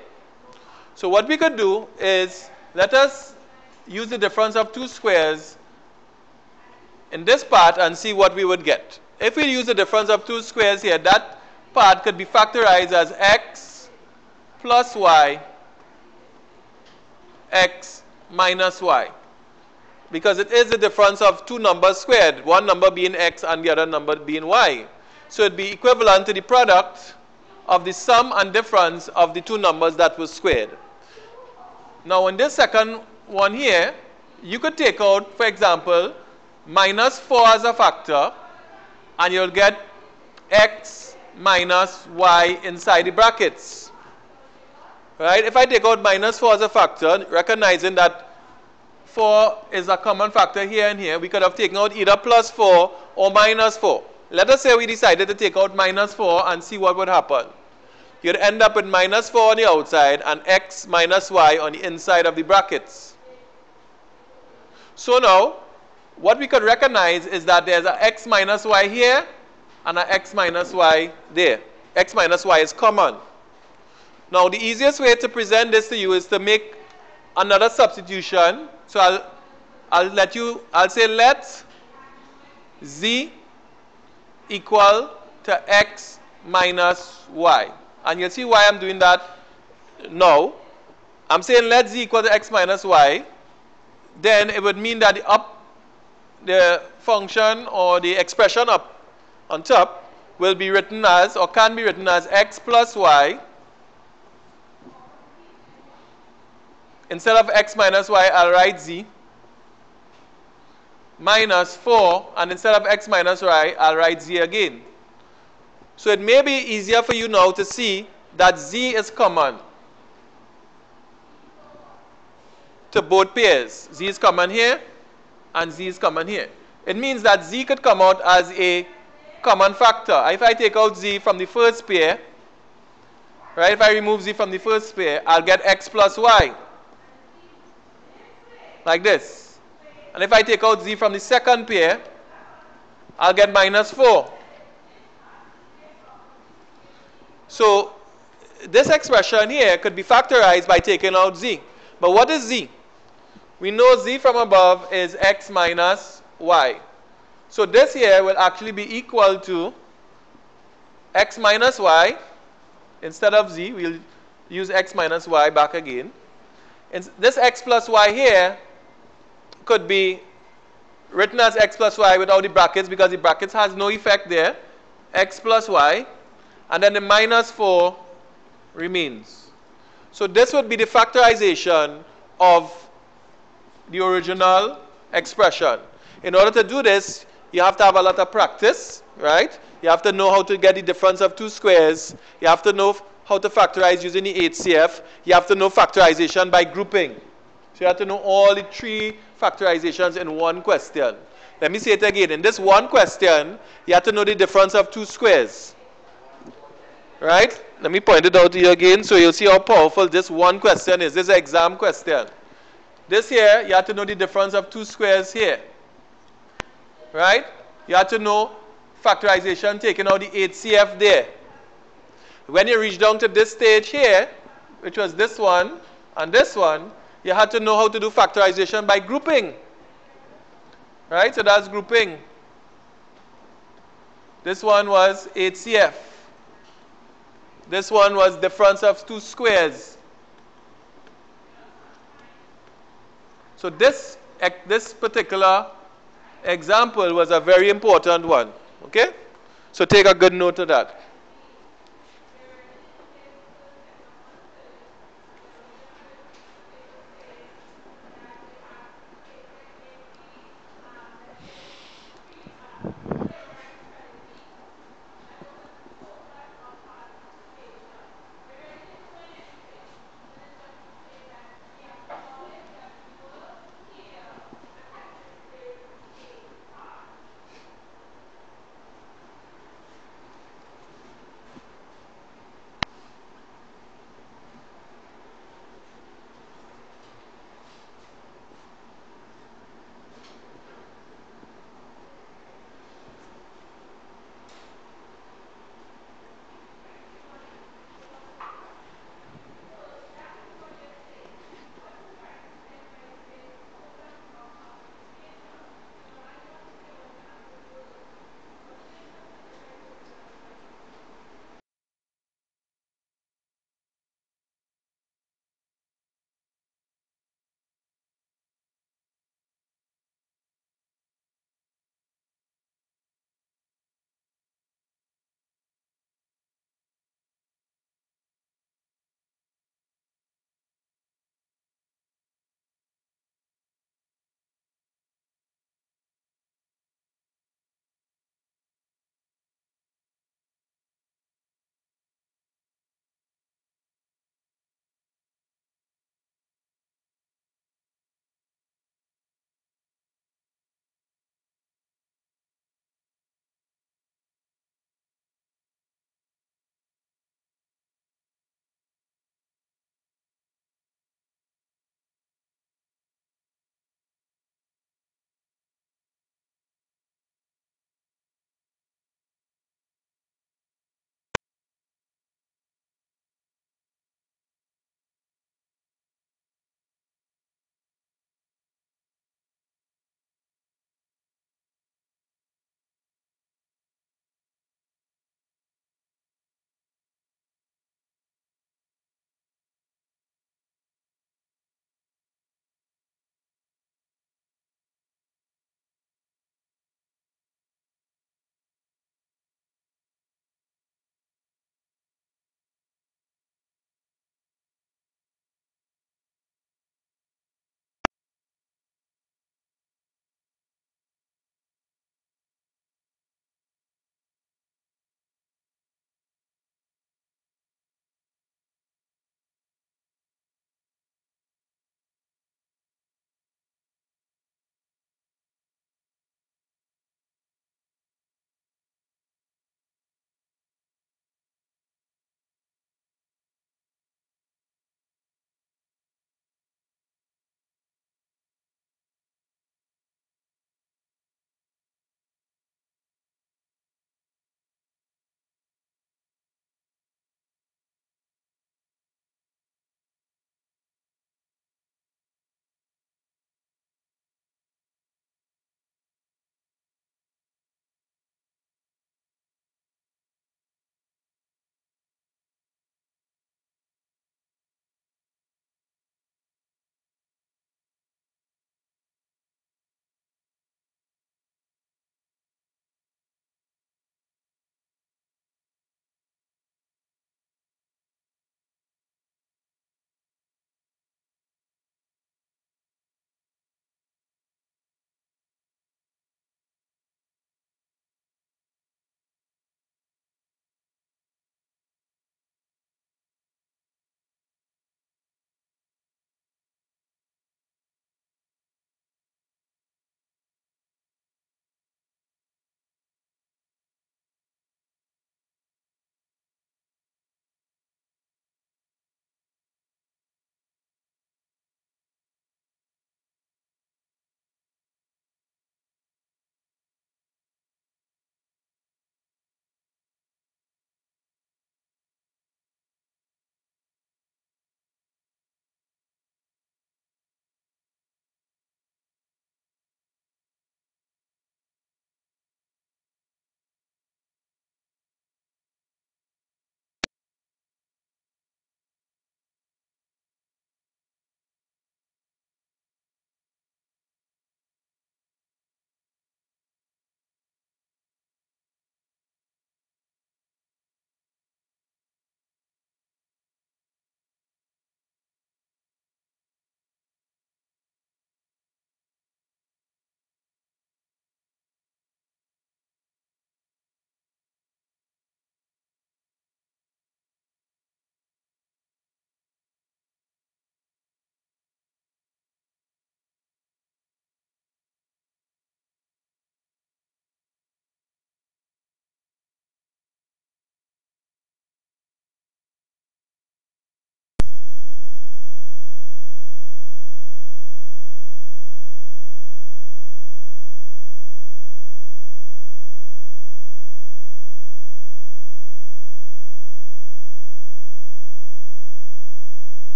So what we could do is, let us use the difference of two squares in this part and see what we would get. If we use the difference of two squares here, that part could be factorized as x plus y, x minus y. Because it is the difference of two numbers squared, one number being x and the other number being y. So it would be equivalent to the product of the sum and difference of the two numbers that were squared. Now in this second one here, you could take out, for example, minus 4 as a factor, and you'll get x minus y inside the brackets. Right? If I take out minus 4 as a factor, recognizing that 4 is a common factor here and here, we could have taken out either plus 4 or minus 4. Let us say we decided to take out minus 4 and see what would happen. You'd end up with minus 4 on the outside and x minus y on the inside of the brackets. So now, what we could recognize is that there's a x minus y here and a x minus y there. X minus y is common. Now, the easiest way to present this to you is to make another substitution. So I'll say let z equal to x minus y. And you'll see why I'm doing that now. I'm saying let z equal to x minus y. Then it would mean that the function or the expression up on top will be written as, or can be written as, x plus y. Instead of x minus y, I'll write z minus 4, and instead of x minus y, I'll write z again. So it may be easier for you now to see that z is common to both pairs. Z is common here and z is common here. It means that z could come out as a common factor. If I take out z from the first pair, right, if I remove z from the first pair, I'll get x plus y. Like this. And if I take out z from the second pair, I'll get minus 4. So this expression here could be factorized by taking out z. But what is z? We know z from above is x minus y. So this here will actually be equal to x minus y. Instead of z, we'll use x minus y back again. And this x plus y here could be written as x plus y without the brackets, because the brackets has no effect there. X plus y, and then the minus 4 remains. So this would be the factorization of the original expression. In order to do this, you have to have a lot of practice, right? You have to know how to get the difference of two squares. You have to know how to factorize using the HCF. You have to know factorization by grouping. So you have to know all the three factorizations in one question. Let me say it again. In this one question, you have to know the difference of two squares. Right? Let me point it out to you again so you'll see how powerful this one question is. This is an exam question. This here, you have to know the difference of two squares here. Right? You have to know factorization taking out the HCF there. When you reach down to this stage here, which was this one and this one, you had to know how to do factorization by grouping. Right? So that's grouping. This one was HCF. This one was difference of two squares. So this particular example was a very important one. Okay? So take a good note of that.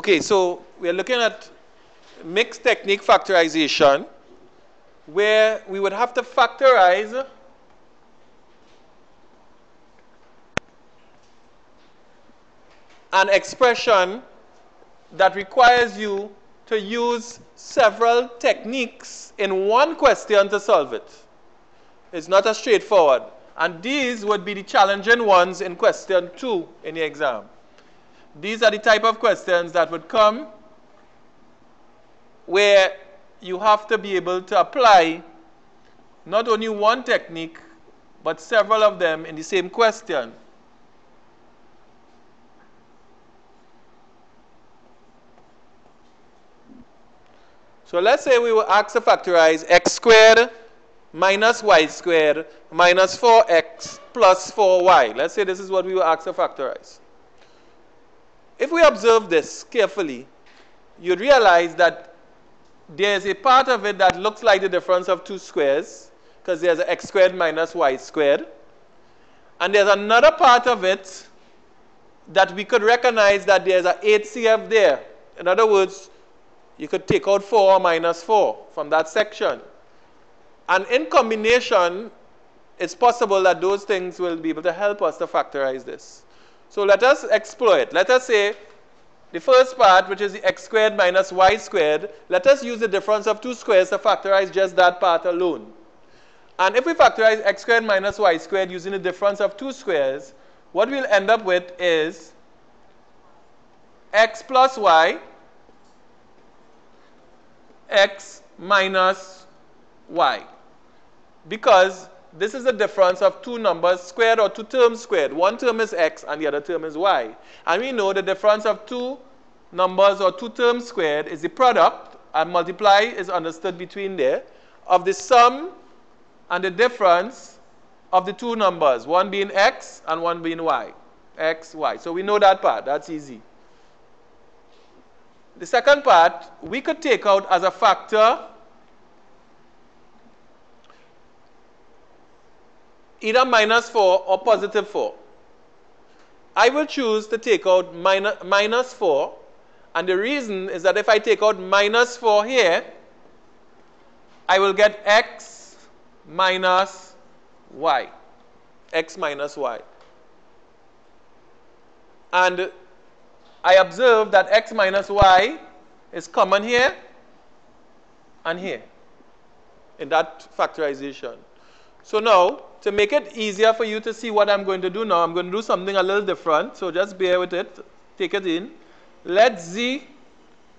Okay, so we're looking at mixed technique factorization, where we would have to factorize an expression that requires you to use several techniques in one question to solve it. It's not as straightforward. And these would be the challenging ones in question 2 in the exam. These are the type of questions that would come where you have to be able to apply not only one technique, but several of them in the same question. So let's say we were asked to factorize x squared minus y squared minus 4x plus 4y. Let's say this is what we were asked to factorize. If we observe this carefully, you'd realize that there's a part of it that looks like the difference of two squares, because there's an x squared minus y squared. And there's another part of it that we could recognize that there's an HCF there. In other words, you could take out 4 minus 4 from that section. And in combination, it's possible that those things will be able to help us to factorize this. So let us explore it. Let us say the first part, which is the x squared minus y squared, let us use the difference of two squares to factorize just that part alone. And if we factorize x squared minus y squared using the difference of two squares, what we'll end up with is x plus y, x minus y. Because this is the difference of two numbers squared or two terms squared. One term is x and the other term is y. And we know the difference of two numbers or two terms squared is the product, and multiply is understood between there, of the sum and the difference of the two numbers, one being x and one being y. X, y. So we know that part. That's easy. The second part, we could take out as a factor either minus 4 or positive 4. I will choose to take out minus 4, and the reason is that if I take out minus 4 here, I will get x minus y. X minus y. And I observe that x minus y is common here and here in that factorization. So now, to make it easier for you to see what I'm going to do now, I'm going to do something a little different. So just bear with it. Take it in. Let z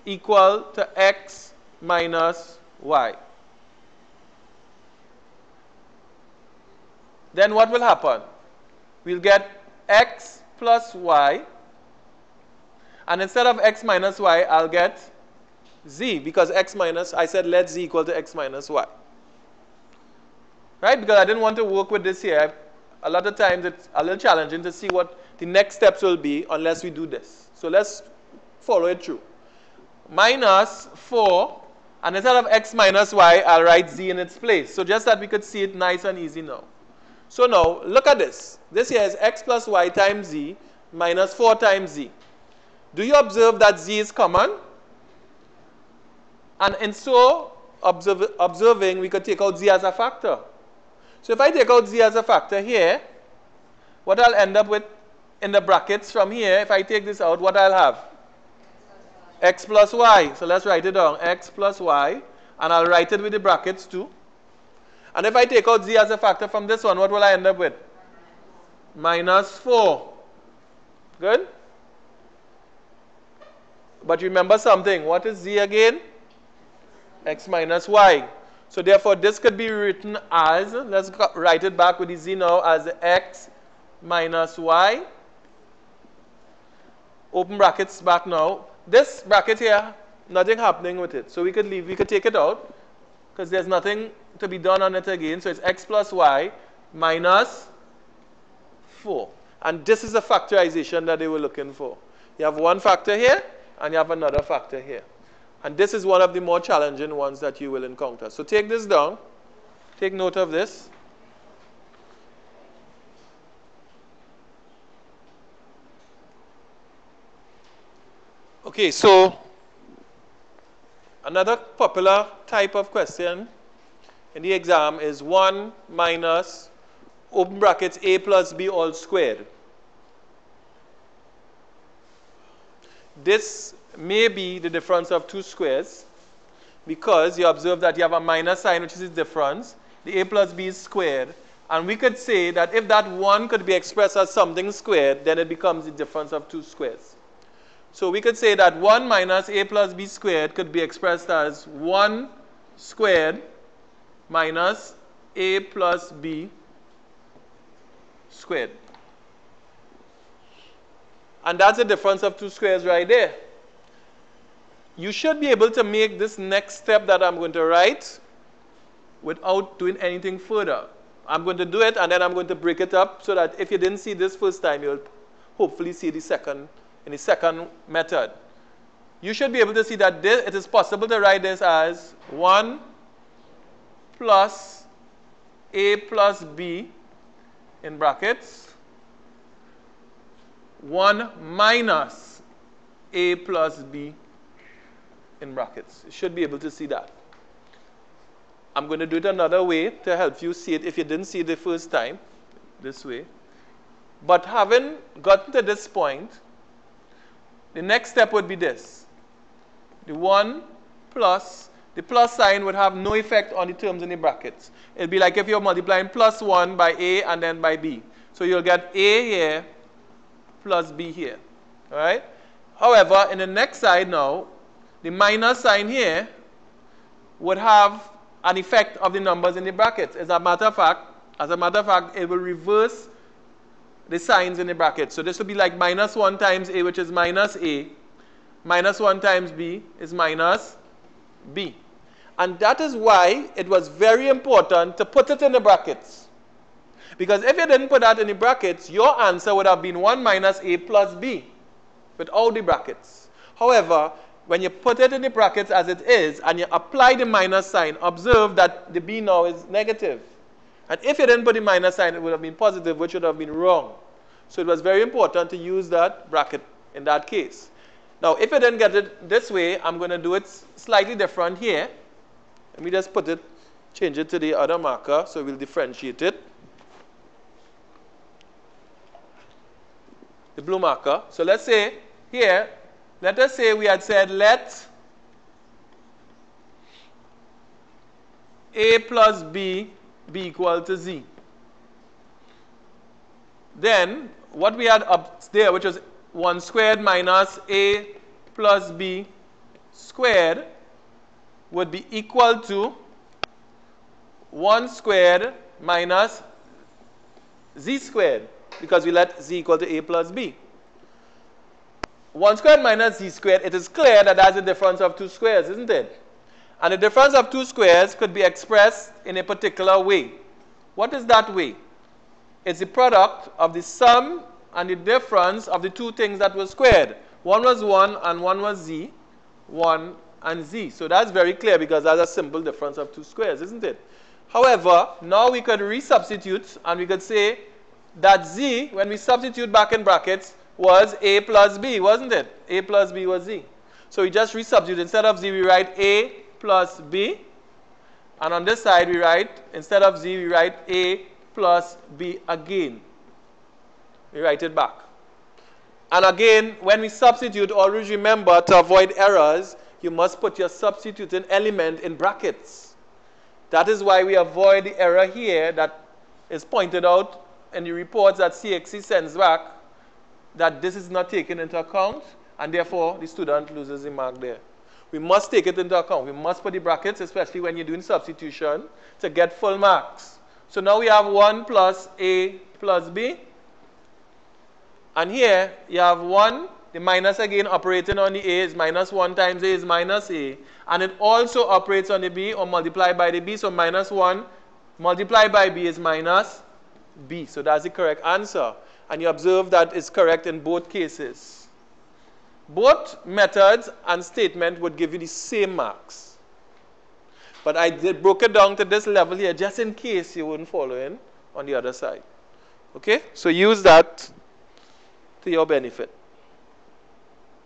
equal to x minus y. Then what will happen? We'll get x plus y. And instead of x minus y, I'll get z, because x minus, I said let z equal to x minus y. Right? Because I didn't want to work with this here. A lot of times it's a little challenging to see what the next steps will be unless we do this. So let's follow it through. Minus 4, and instead of x minus y, I'll write z in its place. So just that we could see it nice and easy now. So now, look at this. This here is x plus y times z minus 4 times z. Do you observe that z is common? And in so observing, we could take out z as a factor. So if I take out z as a factor here, what I'll end up with in the brackets from here, if I take this out, what I'll have? X plus y. So let's write it down. X plus y. And I'll write it with the brackets too. And if I take out z as a factor from this one, what will I end up with? Minus 4. Good? But remember something. What is z again? X minus y. So therefore, this could be written as, let's write it back with the z now, as x minus y. Open brackets back now. This bracket here, nothing happening with it. So we could leave, we could take it out, because there's nothing to be done on it again. So it's x plus y minus 4. And this is the factorization that they were looking for. You have one factor here, and you have another factor here. And this is one of the more challenging ones that you will encounter. So take this down. Take note of this. Okay, so another popular type of question in the exam is 1 minus open brackets a plus b all squared. This may be the difference of two squares because you observe that you have a minus sign, which is the difference. The a plus b is squared. And we could say that if that 1 could be expressed as something squared, then it becomes the difference of two squares. So we could say that 1 minus a plus b squared could be expressed as 1 squared minus a plus b squared. And that's the difference of two squares right there. You should be able to make this next step that I'm going to write without doing anything further. I'm going to do it and then I'm going to break it up so that if you didn't see this first time, you'll hopefully see the second method. You should be able to see that it is possible to write this as 1 plus a plus b in brackets 1 minus a plus b in brackets. You should be able to see that. I'm going to do it another way to help you see it if you didn't see it the first time, this way. But having gotten to this point, the next step would be this. The 1 plus, the plus sign would have no effect on the terms in the brackets. It would be like if you're multiplying plus 1 by a and then by b. So you'll get a here plus b here. All right? However, in the next side now, the minus sign here would have an effect of the numbers in the brackets. As a matter of fact, it will reverse the signs in the brackets. So this will be like minus 1 times a, which is minus a. Minus 1 times b is minus b. And that is why it was very important to put it in the brackets. Because if you didn't put that in the brackets, your answer would have been 1 minus a plus b without the brackets. However, when you put it in the brackets as it is and you apply the minus sign, observe that the b now is negative. And if you didn't put the minus sign, it would have been positive, which would have been wrong. So it was very important to use that bracket in that case. Now, if you didn't get it this way, I'm going to do it slightly different here. Let me just put it, change it to the other marker, so we'll differentiate it. The blue marker. So let's say here, let us say we had said let a plus b be equal to z. Then what we had up there, which was 1 squared minus a plus b squared, would be equal to 1 squared minus z squared, because we let z equal to a plus b. 1 squared minus z squared, it is clear that that's the difference of two squares, isn't it? And the difference of two squares could be expressed in a particular way. What is that way? It's the product of the sum and the difference of the two things that were squared. One was 1 and one was z. 1 and z. So that's very clear because that's a simple difference of two squares, isn't it? However, now we could resubstitute and we could say that z, when we substitute back in brackets, was a plus b, wasn't it? A plus b was z. So we just resubstitute. Instead of z, we write a plus b. And on this side, we write, instead of z, we write a plus b again. We write it back. And again, when we substitute, always remember to avoid errors, you must put your substituting element in brackets. That is why we avoid the error here that is pointed out in the reports that CXC sends back, that this is not taken into account, and therefore the student loses the mark there. We must take it into account. We must put the brackets, especially when you're doing substitution, to get full marks. So now we have 1 plus a plus b. And here you have 1, the minus again operating on the a is minus 1 times a is minus a. And it also operates on the b or multiplied by the b. So minus 1 multiplied by b is minus b. So that's the correct answer. And you observe that it's correct in both cases. Both methods and statement would give you the same marks. But I broke it down to this level here just in case you wouldn't follow in on the other side. Okay? So use that to your benefit.